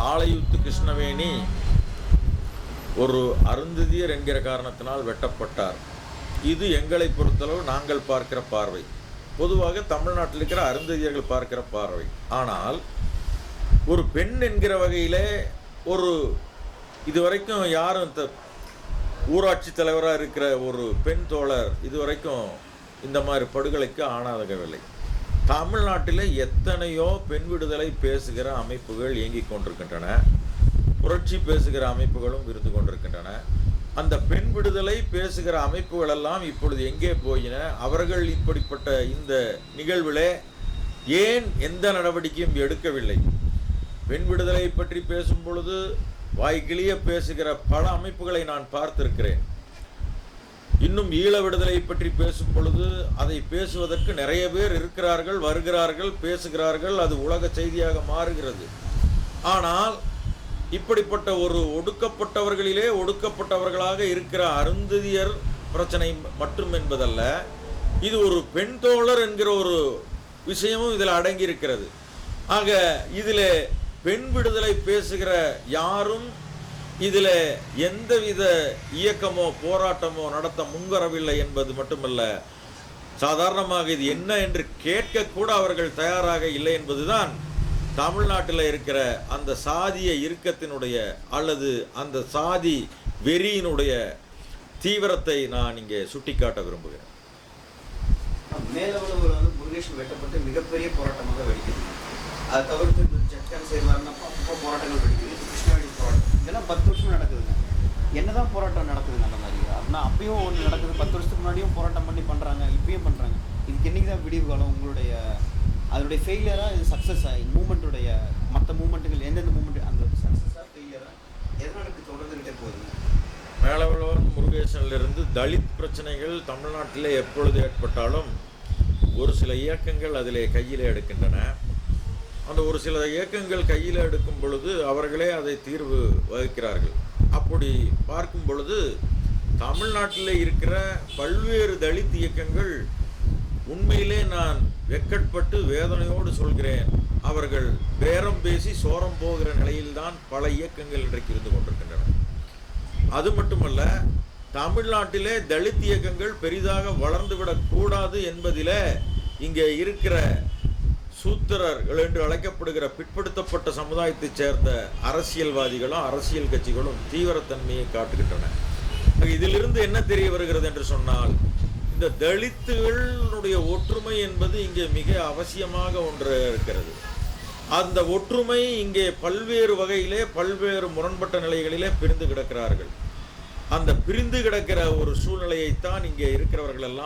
ஆலையூத்து கிருஷ்ணவேணி ஒரு அருந்ததியர் என்கிற காரணத்தினால் வெட்டப்பட்டார். இது எங்களை பொறுத்தளவு நாங்கள் பார்க்கிற பார்வை. பொதுவாக தமிழ்நாட்டில் இருக்கிற அருந்ததியர்கள் பார்க்கிற பார்வை. ஆனால் ஒரு பெண் என்கிற வகையிலே ஒரு இதுவரைக்கும் யாரும் ஊராட்சி தலைவராக இருக்கிற ஒரு பெண் தோழர் இதுவரைக்கும் இந்த மாதிரி படுகொலைக்கு ஆளாகவில்லை. தமிழ்நாட்டில் எத்தனையோ பெண் விடுதலை பேசுகிற அமைப்புகள் இயங்கிக் கொண்டிருக்கின்றன. புரட்சி பேசுகிற அமைப்புகளும் இருந்து கொண்டிருக்கின்றன. அந்த பெண் விடுதலை பேசுகிற அமைப்புகளெல்லாம் இப்பொழுது எங்கே போயின? அவர்கள் இப்படிப்பட்ட இந்த நிகழ்விலே ஏன் எந்த நடவடிக்கையும் எடுக்கவில்லை? பெண் விடுதலை பற்றி பேசும் பொழுது வாய்க்கிளிய பேசுகிற பல அமைப்புகளை நான் பார்த்திருக்கிறேன். இன்னும் ஈழ விடுதலை பற்றி பேசும் பொழுது அதை பேசுவதற்கு நிறைய பேர் இருக்கிறார்கள், வருகிறார்கள், பேசுகிறார்கள். அது உலக செய்தியாக மாறுகிறது. ஆனால் இப்படிப்பட்ட ஒரு ஒடுக்கப்பட்டவர்களிலே ஒடுக்கப்பட்டவர்களாக இருக்கிற அருந்ததியர் பிரச்சனை மட்டும் என்பதல்ல, இது ஒரு பெண் தோழர் என்கிற ஒரு விஷயமும் இதில் அடங்கி இருக்கிறது. ஆக இதில் பெண் விடுதலை பேசுகிற யாரும் இதில் எந்தவித இயக்கமோ போராட்டமோ நடத்த முன்வரவில்லை என்பது மட்டுமல்ல, சாதாரணமாக இது என்ன என்று கேட்கக்கூட அவர்கள் தயாராக இல்லை என்பதுதான் தமிழ்நாட்டில் இருக்கிற அந்த சாதிய இறுக்கத்தினுடைய அல்லது அந்த சாதி வெறியினுடைய தீவிரத்தை நான் இங்கே சுட்டிக்காட்ட விரும்புகிறேன். மேலவளவில் வந்து முருகேசன் வெட்டப்பட்டு மிகப்பெரிய போராட்டமாக வெடிக்குது. அதை தவிர்த்து சட்டம் செய்வார்னா போராட்டங்கள் வெடிக்குது. கிருஷ்ணவேணி போராட்டம் இதெல்லாம் 10 வருஷம் நடக்குதுங்க. என்னதான் போராட்டம் நடக்குதுங்க அந்த மாதிரி? அப்படின்னா அப்பயும் ஒன்று நடக்குது. 10 வருஷத்துக்கு முன்னாடியும் போராட்டம் பண்ணி பண்ணுறாங்க, இப்பயும் பண்ணுறாங்க. இதுக்கு என்றைக்கு தான் விடிவு காலம்? உங்களுடைய அதனுடைய ஃபெயிலியராக இது சக்ஸஸாக மூமெண்ட்டுடைய மற்ற மூமெண்ட்டுகள் எந்தெந்த மூமெண்ட் அந்த சக்ஸஸாக ஃபெயிலியராக எதனால தொடர்ந்துகிட்டே போகுதுங்க? மேலவளவன் முருகேசனிலிருந்து தலித் பிரச்சனைகள் தமிழ்நாட்டிலே எப்பொழுது ஏற்பட்டாலும் ஒரு சில இயக்கங்கள் அதிலே கையில் எடுக்கின்றன. அந்த ஒரு சில இயக்கங்கள் கையில் எடுக்கும் பொழுது அவர்களே அதை தீர்வு வகிக்கிறார்கள். அப்படி பார்க்கும் பொழுது தமிழ்நாட்டில் இருக்கிற பல்வேறு தலித் இயக்கங்கள் உண்மையிலே நான் வெட்கப்பட்டு வேதனையோடு சொல்கிறேன், அவர்கள் பேரம் பேசி சோரம் போகிற நிலையில்தான் பல இயக்கங்கள் இன்றைக்கு இருந்து கொண்டிருக்கின்றன. அது மட்டுமல்ல, தமிழ்நாட்டிலே தலித் இயக்கங்கள் பெரிதாக வளர்ந்துவிடக்கூடாது என்பதிலே இங்கே இருக்கிற சூத்திரர்கள் என்று அழைக்கப்படுகிற பிற்படுத்தப்பட்ட சமுதாயத்தைச் சேர்ந்த அரசியல்வாதிகளும் அரசியல் கட்சிகளும் தீவிரத்தன்மையை காட்டுகின்றன. இதிலிருந்து என்ன தெரிய வருகிறது என்று சொன்னால், இந்த தலித்துகளுடைய ஒற்றுமை என்பது இங்கே மிக அவசியமாக ஒன்று இருக்கிறது. அந்த ஒற்றுமை இங்கே பல்வேறு வகையிலே பல்வேறு முரண்பட்ட நிலைகளிலே பிரிந்து கிடக்கிறார்கள். அந்த பிரிந்து கிடக்கிற ஒரு சூழ்நிலையைத்தான் இங்கே இருக்கிறவர்கள் எல்லாம்